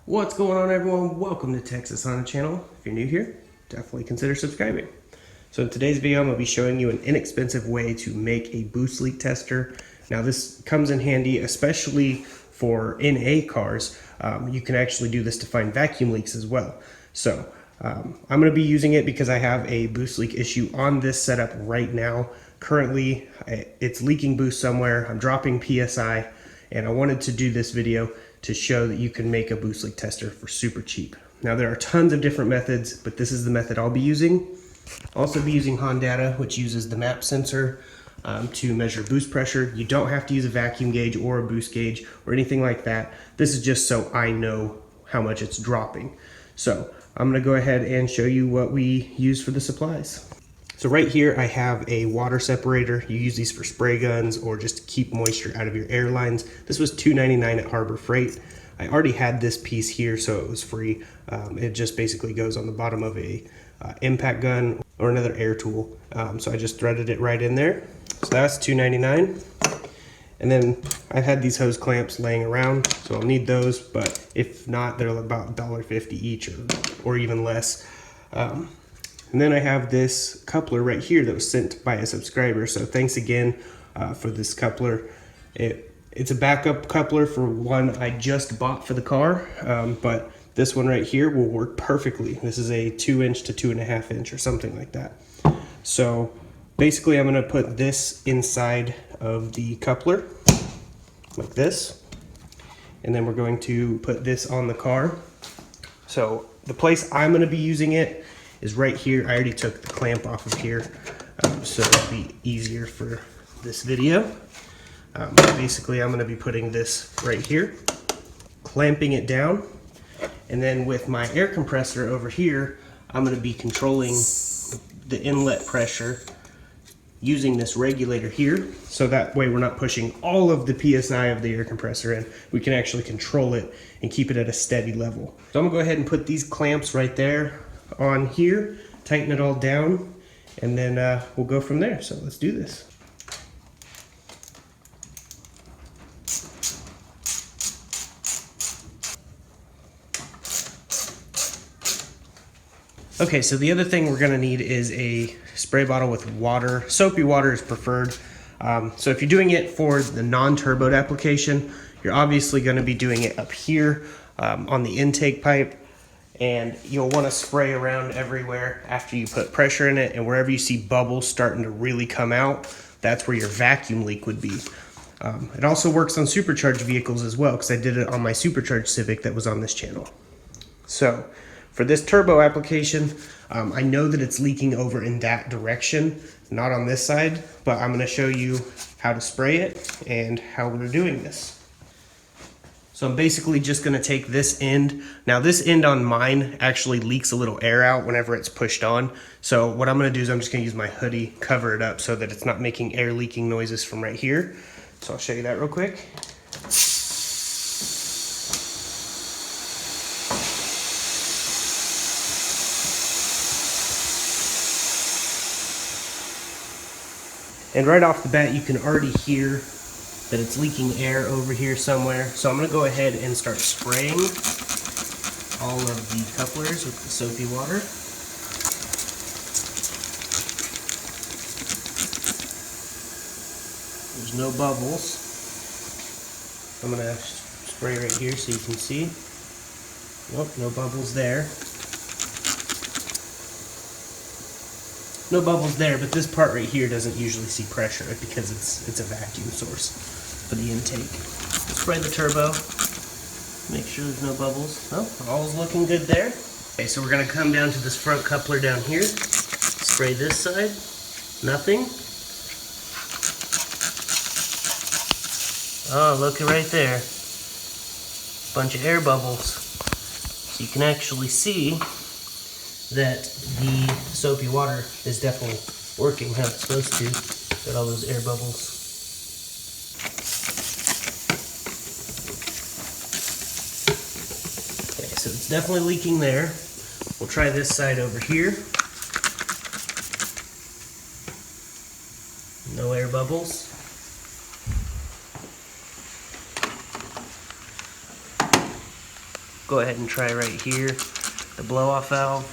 What's going on, everyone? Welcome to Texas on the channel. If you're new here, definitely consider subscribing. So in today's video, I'm going to be showing you an inexpensive way to make a boost leak tester. Now this comes in handy, especially for NA cars. You can actually do this to find vacuum leaks as well. So I'm going to be using it because I have a boost leak issue on this setup right now. Currently, it's leaking boost somewhere. I'm dropping PSI, and I wanted to do this video to show that you can make a boost leak tester for super cheap. Now there are tons of different methods, but this is the method I'll be using. I'll also be using Hondata, which uses the MAAS sensor to measure boost pressure. You don't have to use a vacuum gauge or a boost gauge or anything like that. This is just so I know how much it's dropping. So I'm gonna go ahead and show you what we use for the supplies. So right here I have a water separator. You use these for spray guns or just to keep moisture out of your air lines. This was $2.99 at Harbor Freight. I already had this piece here, so it was free. It just basically goes on the bottom of a impact gun or another air tool. So I just threaded it right in there. So that's $2.99. And then I've had these hose clamps laying around, so I'll need those, but if not, they're about $1.50 each or even less. And then I have this coupler right here that was sent by a subscriber. So thanks again for this coupler. It's a backup coupler for one I just bought for the car, but this one right here will work perfectly. This is a 2-inch to 2.5 inch or something like that. So basically I'm gonna put this inside of the coupler like this. And then we're going to put this on the car. So the place I'm gonna be using it is right here. I already took the clamp off of here, so it'll be easier for this video. Basically, I'm going to be putting this right here, clamping it down, and then with my air compressor over here, I'm going to be controlling the inlet pressure using this regulator here, so that way we're not pushing all of the PSI of the air compressor in. We can actually control it and keep it at a steady level. So I'm going to go ahead and put these clamps right there on here, tighten it all down, and then we'll go from there. So let's do this. Okay, so the other thing we're gonna need is a spray bottle with water. Soapy water is preferred. So if you're doing it for the non-turboed application, you're obviously gonna be doing it up here on the intake pipe, and you'll want to spray around everywhere after you put pressure in it, and wherever you see bubbles starting to really come out, that's where your vacuum leak would be. It also works on supercharged vehicles as well, because I did it on my supercharged Civic that was on this channel. So for this turbo application, I know that it's leaking over in that direction, not on this side, but I'm going to show you how to spray it and how we're doing this. So I'm basically just gonna take this end. Now this end on mine actually leaks a little air out whenever it's pushed on. So what I'm gonna do is I'm just gonna use my hoodie, cover it up so that it's not making air leaking noises from right here. So I'll show you that real quick. And right off the bat, you can already hear that it's leaking air over here somewhere. So I'm gonna go ahead and start spraying all of the couplers with the soapy water. There's no bubbles. I'm gonna spray right here so you can see. Nope, no bubbles there. No bubbles there, but this part right here doesn't usually see pressure because it's a vacuum source for the intake. Spray the turbo, make sure there's no bubbles. Oh, all's looking good there. Okay, so we're gonna come down to this front coupler down here, spray this side, nothing. Oh, look right there, bunch of air bubbles. So you can actually see that the soapy water is definitely working how it's supposed to. Got all those air bubbles. Okay, so it's definitely leaking there. We'll try this side over here. No air bubbles. Go ahead and try right here, the blow-off valve.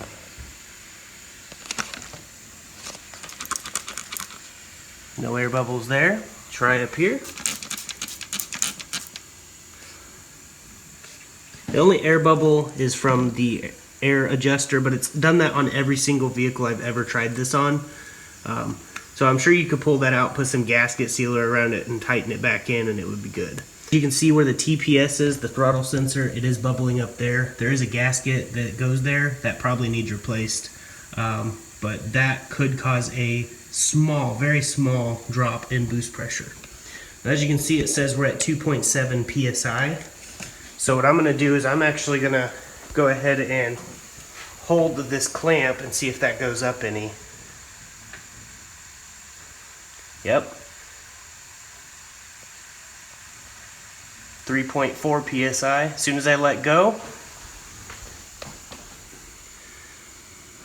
No air bubbles there. Try up here. The only air bubble is from the air adjuster, but it's done that on every single vehicle I've ever tried this on. So I'm sure you could pull that out, put some gasket sealer around it, and tighten it back in, and it would be good. You can see where the TPS is, the throttle sensor. It is bubbling up there. There is a gasket that goes there that probably needs replaced, but that could cause a small, very small drop in boost pressure. And as you can see, it says we're at 2.7 psi. So what I'm going to do is I'm actually going to go ahead and hold this clamp and see if that goes up any. Yep. 3.4 psi. As soon as I let go,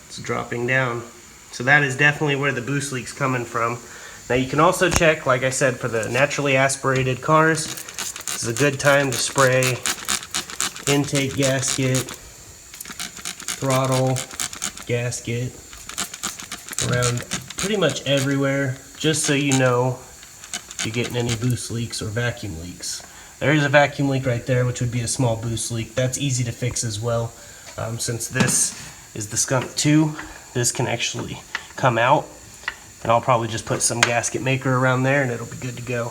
it's dropping down. So that is definitely where the boost leak's coming from. Now you can also check, like I said, for the naturally aspirated cars. This is a good time to spray intake gasket, throttle gasket around pretty much everywhere, just so you know if you're getting any boost leaks or vacuum leaks. There is a vacuum leak right there, which would be a small boost leak. That's easy to fix as well. Since this is the Skunk 2, this can actually come out, and I'll probably just put some gasket maker around there and it'll be good to go.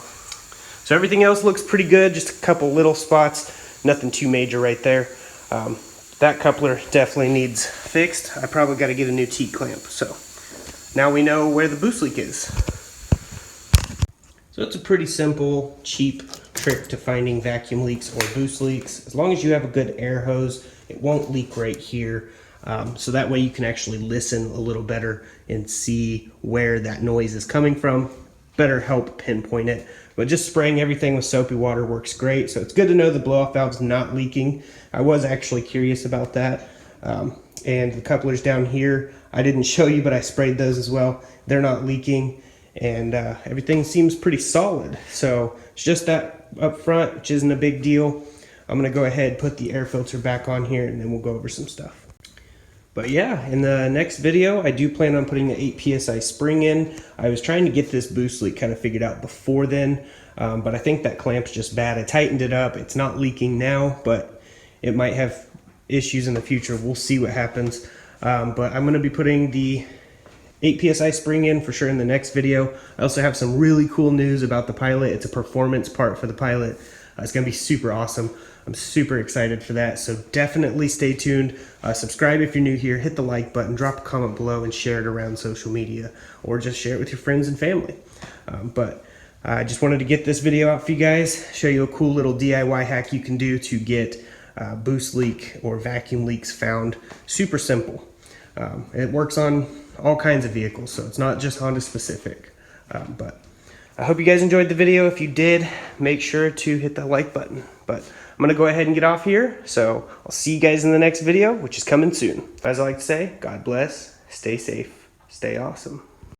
So everything else looks pretty good, just a couple little spots, nothing too major right there. That coupler definitely needs fixed. I probably got to get a new T-clamp. So now we know where the boost leak is. So it's a pretty simple, cheap trick to finding vacuum leaks or boost leaks. As long as you have a good air hose, it won't leak right here. So that way you can actually listen a little better and see where that noise is coming from. Better help pinpoint it. But just spraying everything with soapy water works great. So it's good to know the blow-off valve's not leaking. I was actually curious about that. And the couplers down here, I didn't show you, but I sprayed those as well. They're not leaking, and everything seems pretty solid. So it's just that up front, which isn't a big deal. I'm gonna go ahead, put the air filter back on here, and then we'll go over some stuff. But yeah, in the next video, I do plan on putting the 8 psi spring in. I was trying to get this boost leak kind of figured out before then, but I think that clamp's just bad. I tightened it up. It's not leaking now, but it might have issues in the future. We'll see what happens. But I'm gonna be putting the 8 psi spring in for sure in the next video. I also have some really cool news about the Pilot. It's a performance part for the Pilot. It's gonna be super awesome. I'm super excited for that, so definitely stay tuned. Subscribe if you're new here, hit the like button, drop a comment below, and share it around social media, or just share it with your friends and family. But I just wanted to get this video out for you guys, show you a cool little DIY hack you can do to get boost leak or vacuum leaks found. Super simple. It works on all kinds of vehicles, so it's not just Honda specific. But I hope you guys enjoyed the video. If you did, make sure to hit the like button. But I'm gonna go ahead and get off here, so I'll see you guys in the next video, which is coming soon. As I like to say, God bless, stay safe, stay awesome.